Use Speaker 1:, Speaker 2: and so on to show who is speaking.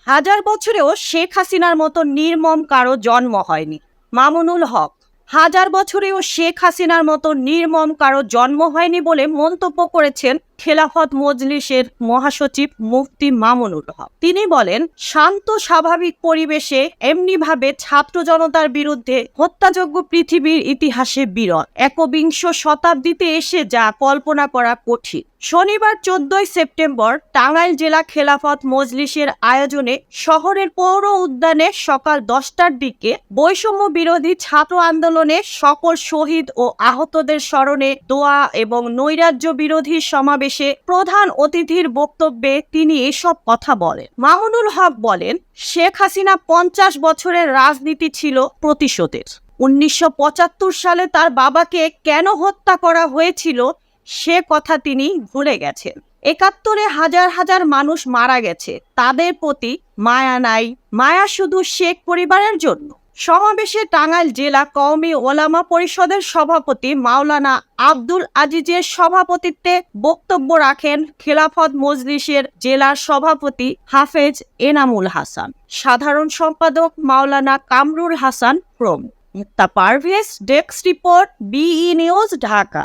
Speaker 1: হাজার বছরেও শেখ হাসিনার মতো নির্মম কারো জন্ম হয়নি। মামুনুল হক। হাজার বছরেও শেখ হাসিনার মতো নির্মম কারো জন্ম হয়নি বলে মন্তব্য করেছেন খেলাফত মজলিসের মহাসচিব মুফতি মামুনুল হক। তিনি বলেন, শান্ত স্বাভাবিক পরিবেশে এমনিভাবে ছাত্র জনতার বিরুদ্ধে হত্যাযজ্ঞ পৃথিবীর ইতিহাসে বিরল। একবিংশ শতাব্দীতে এসে যা কল্পনা করা কঠিন। শনিবার 14 সেপ্টেম্বর টাঙ্গাইল জেলা খেলাফত মজলিসের আয়োজনে শহরের পৌর উদ্যানে সকাল 10টার দিকে বৈষম্য বিরোধী ছাত্র আন্দোলনে সকল শহীদ ও আহতদের স্মরণে দোয়া এবং নৈরাজ্য বিরোধী সমাবেশে প্রধান অতিথির বক্তব্যে তিনি এসব কথা বলেন। মামুনুল হক বলেন, শেখ হাসিনা 50 বছরের রাজনীতি ছিল প্রতিশোধের। 1975 সালে তার বাবাকে কেন হত্যা করা হয়েছিল সে কথা তিনি ভুলে গেছেন। 71-এ হাজার হাজার মানুষ মারা গেছে, তাদের প্রতি মায়া নাই। মায়া শুধু শেখ পরিবারের জন্য। সমাবেশে টাঙ্গাইল জেলা কওমি ওলামা পরিষদের সভাপতি মাওলানা আব্দুল আজিজের সভাপতিত্বে বক্তব্য রাখেন খেলাফত মজলিসের জেলার সভাপতি হাফেজ এনামুল হাসান, সাধারণ সম্পাদক মাওলানা কামরুল হাসান প্রমুখ। Mukta Parvez, desk report, BE news, Dhaka.